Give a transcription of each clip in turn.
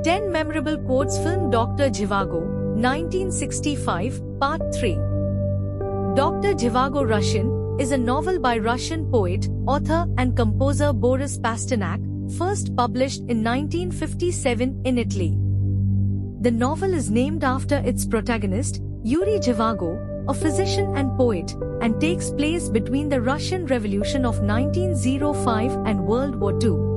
10 Memorable Quotes Film Dr. Zhivago, 1965, Part 3. Dr. Zhivago Russian is a novel by Russian poet, author and composer Boris Pasternak, first published in 1957 in Italy. The novel is named after its protagonist, Yuri Zhivago, a physician and poet, and takes place between the Russian Revolution of 1905 and World War II.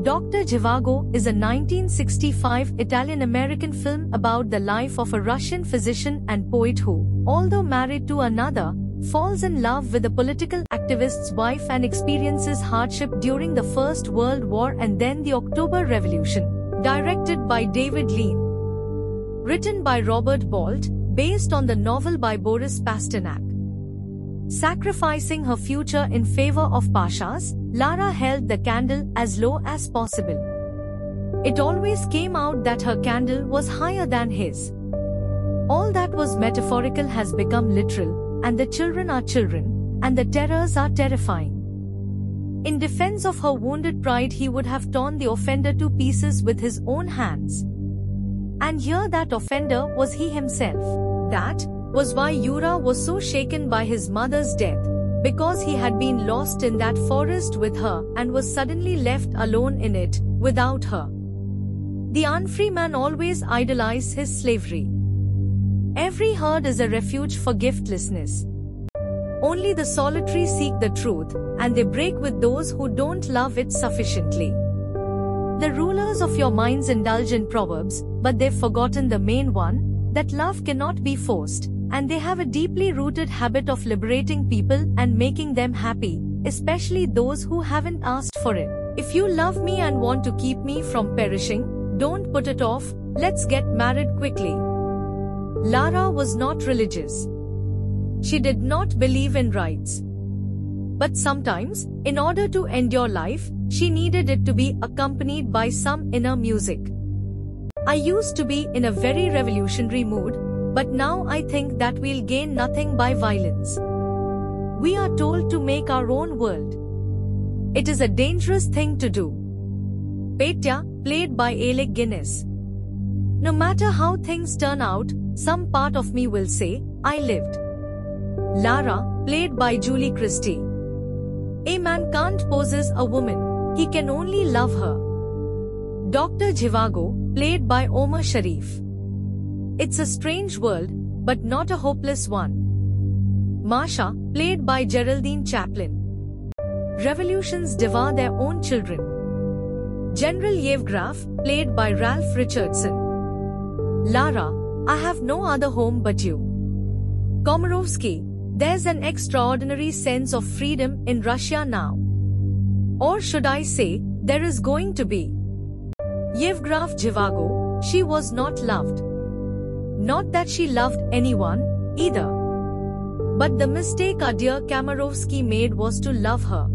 Dr. Zhivago is a 1965 Italian-American film about the life of a Russian physician and poet who, although married to another, falls in love with a political activist's wife and experiences hardship during the First World War and then the October Revolution. Directed by David Lean. Written by Robert Bolt, based on the novel by Boris Pasternak. Sacrificing her future in favor of Pasha's, Lara held the candle as low as possible. It always came out that her candle was higher than his. All that was metaphorical has become literal, and the children are children, and the terrors are terrifying. In defense of her wounded pride, he would have torn the offender to pieces with his own hands. And here that offender was he himself. That was why Yura was so shaken by his mother's death, because he had been lost in that forest with her and was suddenly left alone in it, without her. The unfree man always idolizes his slavery. Every herd is a refuge for giftlessness. Only the solitary seek the truth, and they break with those who don't love it sufficiently. The rulers of your minds indulge in proverbs, but they've forgotten the main one, that love cannot be forced, and they have a deeply rooted habit of liberating people and making them happy, especially those who haven't asked for it. If you love me and want to keep me from perishing, don't put it off, let's get married quickly. Lara was not religious. She did not believe in rites. But sometimes, in order to endure life, she needed it to be accompanied by some inner music. I used to be in a very revolutionary mood, but now I think that we'll gain nothing by violence. We are told to make our own world. It is a dangerous thing to do. Petya, played by Alec Guinness. No matter how things turn out, some part of me will say, I lived. Lara, played by Julie Christie. A man can't possess a woman, he can only love her. Dr. Zhivago, played by Omar Sharif. It's a strange world, but not a hopeless one. Masha, played by Geraldine Chaplin. Revolutions devour their own children. General Yevgraf, played by Ralph Richardson. Lara, I have no other home but you. Komarovsky, there's an extraordinary sense of freedom in Russia now. Or should I say, there is going to be. Yevgraf Zhivago, she was not loved. Not that she loved anyone, either. But the mistake our dear Komarovsky made was to love her.